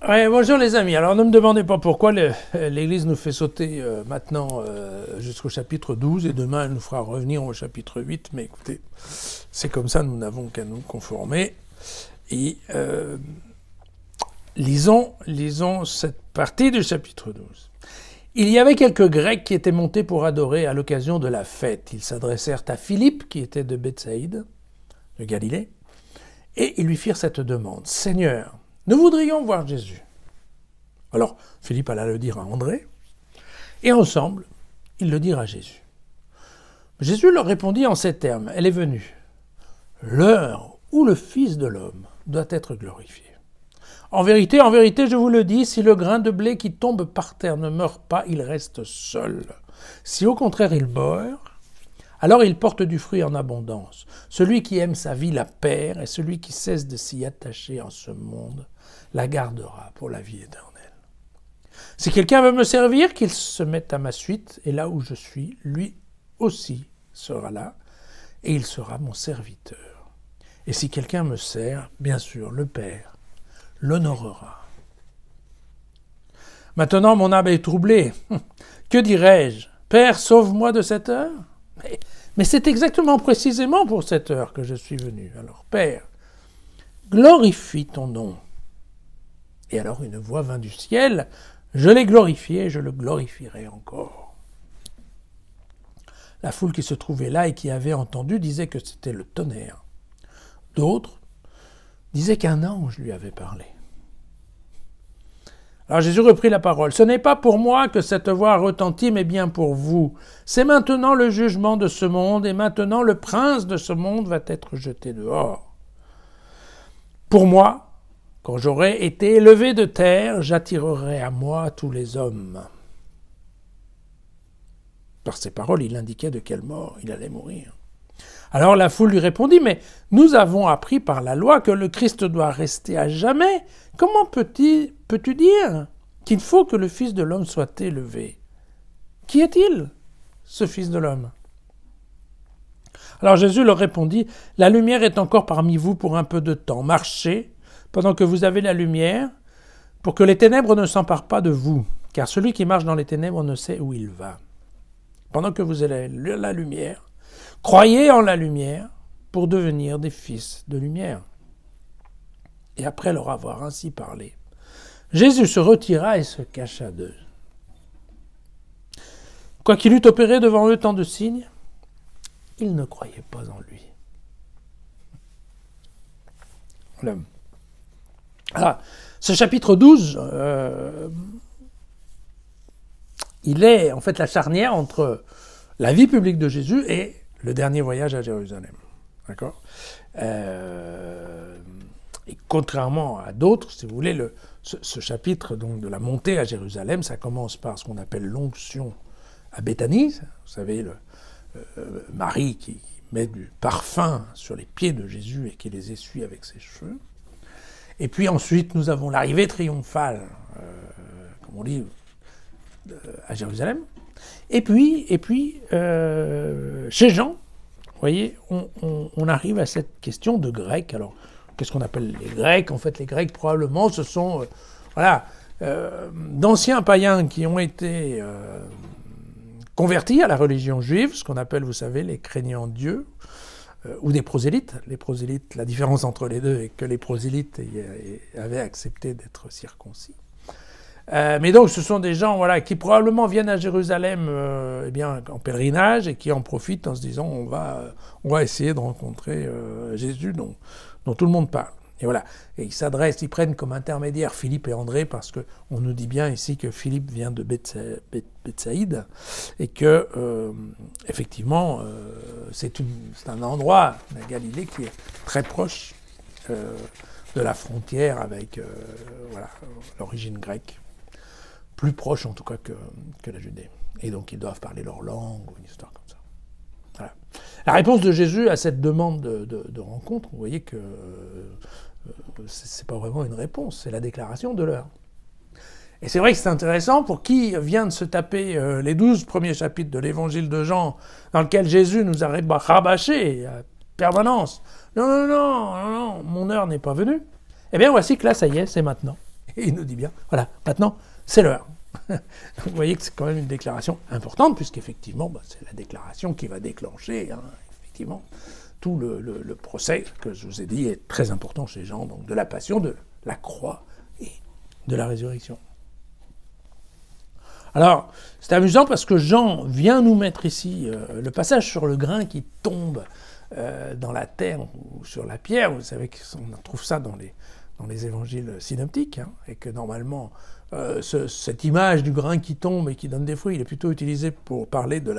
Ouais, bonjour les amis. Alors ne me demandez pas pourquoi l'Église nous fait sauter maintenant jusqu'au chapitre 12 et demain elle nous fera revenir au chapitre 8. Mais écoutez, c'est comme ça, nous n'avons qu'à nous conformer. Et lisons cette partie du chapitre 12. Il y avait quelques Grecs qui étaient montés pour adorer à l'occasion de la fête. Ils s'adressèrent à Philippe, qui était de Bethsaïde, de Galilée, et ils lui firent cette demande. « Seigneur, nous voudrions voir Jésus. » Alors, Philippe alla le dire à André, et ensemble, ils le dirent à Jésus. Jésus leur répondit en ces termes, « Elle est venue, l'heure où le Fils de l'homme doit être glorifié. En vérité, je vous le dis, si le grain de blé qui tombe par terre ne meurt pas, il reste seul. Si au contraire il meurt, alors il porte du fruit en abondance. Celui qui aime sa vie la perd, et celui qui cesse de s'y attacher en ce monde la gardera pour la vie éternelle. Si quelqu'un veut me servir, qu'il se mette à ma suite, et là où je suis, lui aussi sera là, et il sera mon serviteur. Et si quelqu'un me sert, bien sûr, le Père l'honorera. Maintenant, mon âme est troublée. Que dirais-je? Père, sauve-moi de cette heure? Mais c'est exactement précisément pour cette heure que je suis venu. Alors, Père, glorifie ton nom. Et alors une voix vint du ciel. Je l'ai glorifié, je le glorifierai encore. La foule qui se trouvait là et qui avait entendu disait que c'était le tonnerre. D'autres disaient qu'un ange lui avait parlé. Alors Jésus reprit la parole. « Ce n'est pas pour moi que cette voix retentit, mais bien pour vous. C'est maintenant le jugement de ce monde, et maintenant le prince de ce monde va être jeté dehors. Pour moi, quand j'aurai été élevé de terre, j'attirerai à moi tous les hommes. » Par ces paroles, il indiquait de quelle mort il allait mourir. Alors la foule lui répondit, « Mais nous avons appris par la loi que le Christ doit rester à jamais. Comment peux-tu dire qu'il faut que le Fils de l'homme soit élevé? Qui est-il, ce Fils de l'homme » Alors Jésus leur répondit, « La lumière est encore parmi vous pour un peu de temps. Marchez pendant que vous avez la lumière, pour que les ténèbres ne s'emparent pas de vous. Car celui qui marche dans les ténèbres ne sait où il va. Pendant que vous avez la lumière, croyez en la lumière pour devenir des fils de lumière. » Et après leur avoir ainsi parlé, Jésus se retira et se cacha d'eux. Quoiqu'il eût opéré devant eux tant de signes, ils ne croyaient pas en lui. Voilà. Alors, ce chapitre 12, il est en fait la charnière entre la vie publique de Jésus et le dernier voyage à Jérusalem. D'accord ? Et contrairement à d'autres, si vous voulez, ce chapitre donc, de la montée à Jérusalem, ça commence par ce qu'on appelle l'onction à Béthanie. Vous savez, Marie qui met du parfum sur les pieds de Jésus et qui les essuie avec ses cheveux. Et puis ensuite, nous avons l'arrivée triomphale, comme on dit, à Jérusalem. Et puis chez Jean, vous voyez, on arrive à cette question de Grecs. Alors, qu'est-ce qu'on appelle les Grecs? En fait, les Grecs, probablement, ce sont d'anciens païens qui ont été convertis à la religion juive, ce qu'on appelle, vous savez, les craignants Dieu, ou des prosélytes. Les prosélytes, la différence entre les deux est que les prosélytes avaient accepté d'être circoncis. Mais donc, ce sont des gens qui probablement viennent à Jérusalem en pèlerinage et qui en profitent en se disant on va essayer de rencontrer Jésus dont tout le monde parle. Et voilà. Et ils prennent comme intermédiaire Philippe et André parce qu'on nous dit bien ici que Philippe vient de Bethsaïde et que, effectivement, c'est un endroit, la Galilée, qui est très proche de la frontière avec l'origine grecque. Plus proche en tout cas que la Judée. Et donc ils doivent parler leur langue ou une histoire comme ça. Voilà. La réponse de Jésus à cette demande de rencontre, vous voyez que c'est pas vraiment une réponse, c'est la déclaration de l'heure. Et c'est vrai que c'est intéressant pour qui vient de se taper les 12 premiers chapitres de l'évangile de Jean, dans lequel Jésus nous a rabâché à permanence. Non, mon heure n'est pas venue. Eh bien voici que là, ça y est, c'est maintenant. Et il nous dit bien, voilà, maintenant, c'est l'heure. Donc vous voyez que c'est quand même une déclaration importante, puisqu'effectivement, c'est la déclaration qui va déclencher, effectivement, tout le procès que je vous ai dit est très important chez Jean, donc de la passion, de la croix et de la résurrection. Alors, c'est amusant parce que Jean vient nous mettre ici le passage sur le grain qui tombe dans la terre ou sur la pierre. Vous savez qu'on trouve ça dans les évangiles synoptiques, et que normalement, cette image du grain qui tombe et qui donne des fruits, il est plutôt utilisé pour parler de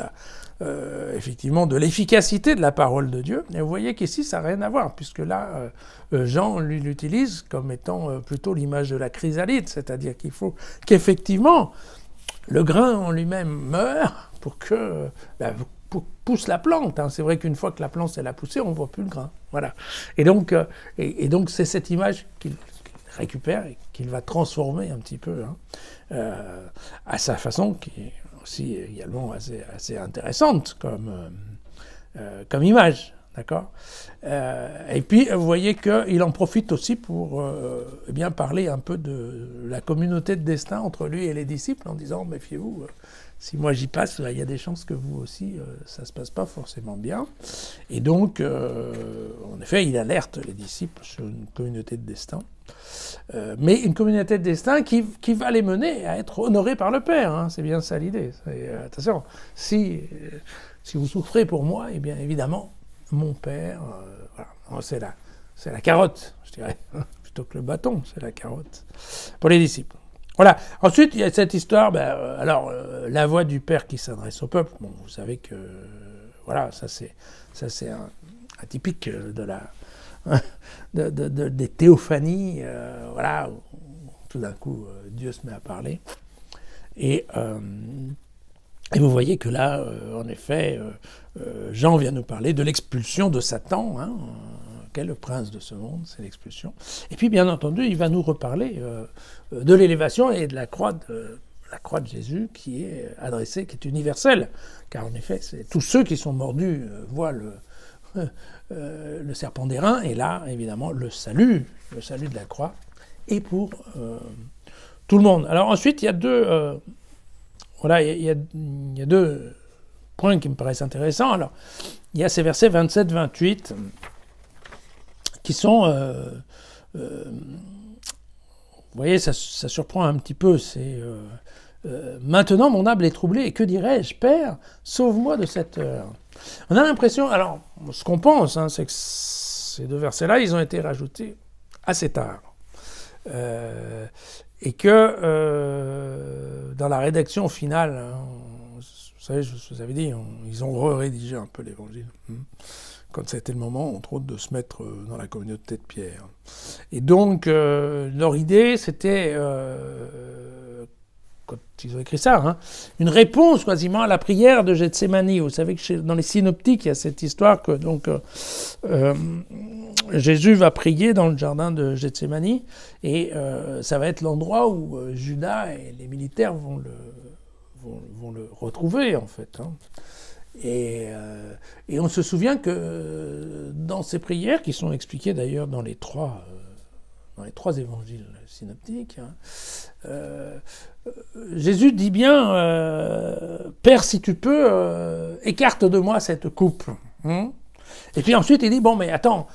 effectivement, de l'efficacité de la parole de Dieu. Et vous voyez qu'ici, ça n'a rien à voir, puisque là, Jean lui l'utilise comme étant plutôt l'image de la chrysalide, c'est-à-dire qu'il faut qu'effectivement, le grain en lui-même meurt pour que pousse la plante. C'est vrai qu'une fois que la plante elle a poussé, on ne voit plus le grain. Voilà. Et donc c'est cette image qu'il récupère et qu'il va transformer un petit peu à sa façon, qui est aussi également assez intéressante comme image. D'accord. Et puis, vous voyez qu'il en profite aussi pour bien parler un peu de la communauté de destin entre lui et les disciples, en disant, méfiez-vous, si moi j'y passe, il y a des chances que vous aussi, ça ne se passe pas forcément bien. Et donc, en effet, il alerte les disciples sur une communauté de destin, mais une communauté de destin qui va les mener à être honorés par le Père. C'est bien ça l'idée. Attention, si vous souffrez pour moi, eh bien évidemment, mon Père, voilà. C'est la carotte, je dirais, plutôt que le bâton, c'est la carotte, pour les disciples. Voilà. Ensuite, il y a cette histoire, la voix du Père qui s'adresse au peuple. Bon, vous savez que, voilà, ça c'est un typique des théophanies, voilà, où tout d'un coup, Dieu se met à parler. Et vous voyez que là, en effet, Jean vient nous parler de l'expulsion de Satan, qu'est le prince de ce monde, c'est l'expulsion. Et puis, bien entendu, il va nous reparler de l'élévation et de la croix de Jésus qui est adressée, qui est universelle. Car en effet, tous ceux qui sont mordus voient le serpent d'airain, et là, évidemment, le salut de la croix, est pour tout le monde. Alors ensuite, il y a deux... Voilà, il y a deux points qui me paraissent intéressants. Alors, il y a ces versets 27-28 qui sont... vous voyez, ça surprend un petit peu. C'est maintenant, mon âme est troublée, et que dirais-je, Père, sauve-moi de cette heure. On a l'impression... Alors, ce qu'on pense, c'est que ces deux versets-là, ils ont été rajoutés assez tard. Et que dans la rédaction finale, vous savez, je vous avais dit, ils ont rédigé un peu l'évangile, quand c'était le moment, entre autres, de se mettre dans la communauté de Pierre. Et donc, leur idée, c'était, quand ils ont écrit ça, une réponse quasiment à la prière de Gethsémani. Vous savez que dans les synoptiques, il y a cette histoire que donc Jésus va prier dans le jardin de Gethsémani, et ça va être l'endroit où Judas et les militaires vont le retrouver, en fait. Et on se souvient que dans ces prières, qui sont expliquées d'ailleurs dans les trois évangiles synoptiques, Jésus dit bien Père, si tu peux, écarte de moi cette coupe. Et puis ensuite il dit bon, mais attends,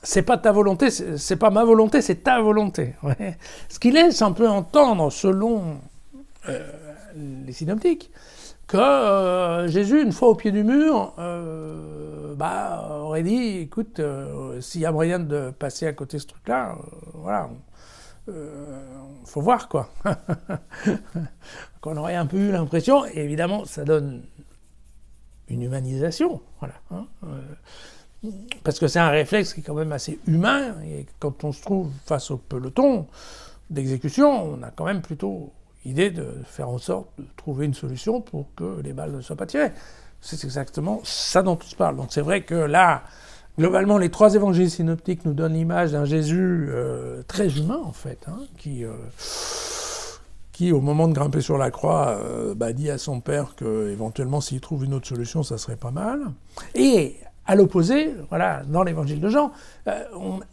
c'est pas ta volonté, c'est pas ma volonté, c'est ta volonté. Ouais. Ce qu'il laisse un peu entendre, selon les synoptiques, que Jésus, une fois au pied du mur, aurait dit écoute, s'il y a moyen de passer à côté de ce truc-là, voilà. Faut voir, quoi. Qu'on aurait un peu eu l'impression, et évidemment, ça donne une humanisation, voilà. Parce que c'est un réflexe qui est quand même assez humain, et quand on se trouve face au peloton d'exécution, on a quand même plutôt idée de faire en sorte de trouver une solution pour que les balles ne soient pas tirées. C'est exactement ça dont on se parle. Donc c'est vrai que là, globalement, les trois évangiles synoptiques nous donnent l'image d'un Jésus très humain, en fait, qui, au moment de grimper sur la croix, dit à son Père qu'éventuellement, s'il trouve une autre solution, ça serait pas mal. Et À l'opposé, voilà, dans l'évangile de Jean,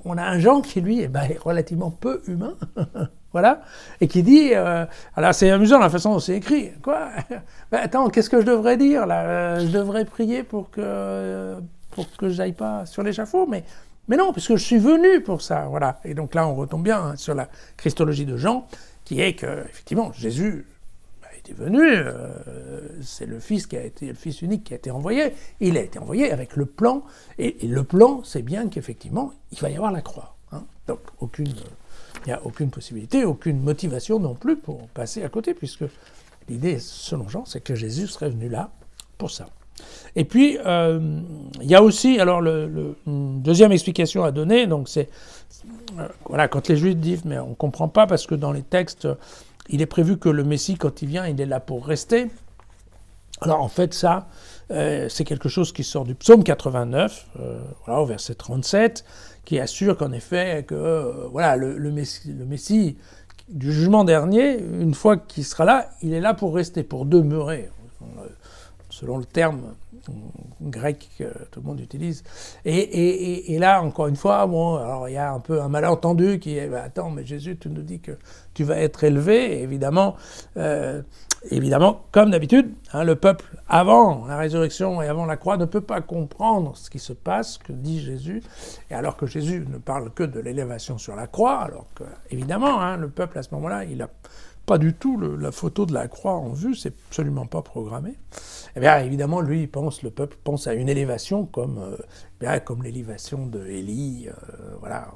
on a un Jean qui, lui, est relativement peu humain, voilà, et qui dit, alors c'est amusant la façon dont c'est écrit, quoi, attends, qu'est-ce que je devrais dire, là, je devrais prier pour que j'aille pas sur l'échafaud, mais non, puisque je suis venu pour ça, voilà. Et donc là, on retombe bien sur la christologie de Jean, qui est que, effectivement, Jésus est venu, c'est le Fils le Fils unique qui a été envoyé. Il a été envoyé avec le plan, et le plan, c'est bien qu'effectivement, il va y avoir la croix. Hein. Donc, il n'y a aucune possibilité, aucune motivation non plus pour passer à côté, puisque l'idée, selon Jean, c'est que Jésus serait venu là pour ça. Et puis, il y a aussi, alors, une deuxième explication à donner, donc c'est, voilà, quand les Juifs disent, mais on ne comprend pas, parce que dans les textes, il est prévu que le Messie, quand il vient, il est là pour rester. Alors en fait, ça, c'est quelque chose qui sort du psaume 89, voilà, au verset 37, qui assure qu'en effet, que voilà, le Messie du jugement dernier, une fois qu'il sera là, il est là pour rester, pour demeurer, selon le terme grec que tout le monde utilise. Et là, encore une fois, bon, alors il y a un peu un malentendu qui est, attends, mais Jésus, tu nous dis que tu vas être élevé, et évidemment, comme d'habitude, hein, le peuple, avant la résurrection et avant la croix, ne peut pas comprendre ce qui se passe, que dit Jésus, et alors que Jésus ne parle que de l'élévation sur la croix, alors que, évidemment, hein, le peuple, à ce moment-là, il a pas du tout la photo de la croix en vue, c'est absolument pas programmé. Eh bien, évidemment, lui, le peuple pense à une élévation comme l'élévation de Élie, voilà,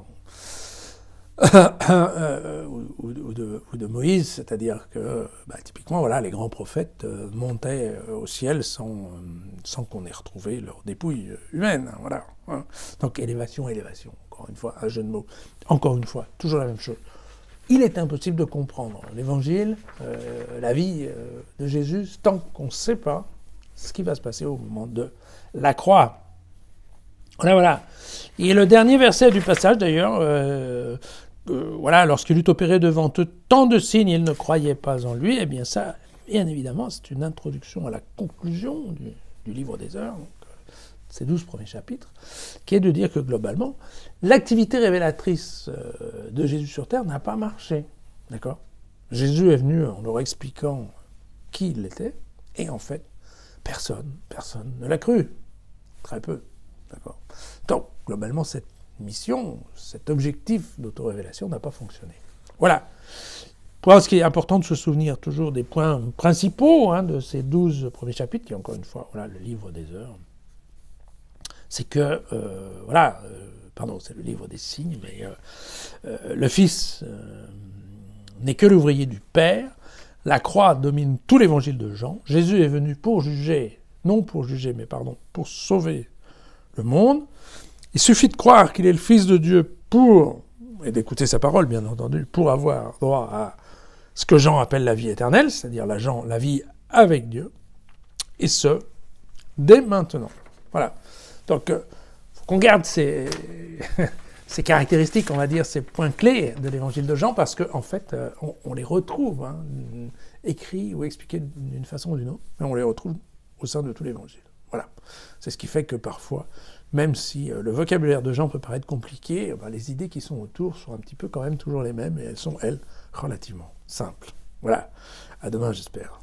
ou de Moïse, c'est-à-dire que, typiquement, voilà, les grands prophètes montaient au ciel sans qu'on ait retrouvé leur dépouille humaine, hein, voilà. Hein. Donc, élévation, encore une fois, un jeu de mots. Encore une fois, toujours la même chose. Il est impossible de comprendre l'Évangile, la vie de Jésus, tant qu'on ne sait pas ce qui va se passer au moment de la croix. Voilà. Et le dernier verset du passage, d'ailleurs, voilà, lorsqu'il eut opéré devant eux tant de signes, ils ne croyaient pas en lui. Eh bien ça, bien évidemment, c'est une introduction à la conclusion du livre des Heures, donc, ces 12 premiers chapitres, qui est de dire que globalement, l'activité révélatrice de Jésus sur terre n'a pas marché. D'accord ? Jésus est venu en leur expliquant qui il était, et en fait, personne ne l'a cru. Très peu. D'accord ? Donc, globalement, cette mission, cet objectif d'autorévélation n'a pas fonctionné. Voilà. Pour ce qui est important de se souvenir toujours des points principaux de ces 12 premiers chapitres, qui est encore une fois voilà, le livre des Heures, c'est que, c'est le livre des signes, mais le Fils n'est que l'ouvrier du Père, la croix domine tout l'évangile de Jean, Jésus est venu pour sauver le monde, il suffit de croire qu'il est le Fils de Dieu et d'écouter sa parole, bien entendu, pour avoir droit à ce que Jean appelle la vie éternelle, c'est-à-dire la vie avec Dieu, et ce, dès maintenant. Voilà. Donc, il faut qu'on garde ces caractéristiques, on va dire, ces points clés de l'évangile de Jean, parce qu'en fait, on les retrouve, écrits ou expliqués d'une façon ou d'une autre, mais on les retrouve au sein de tout l'évangile. Voilà. C'est ce qui fait que parfois, même si le vocabulaire de Jean peut paraître compliqué, les idées qui sont autour sont un petit peu quand même toujours les mêmes, et elles sont, elles, relativement simples. Voilà. À demain, j'espère.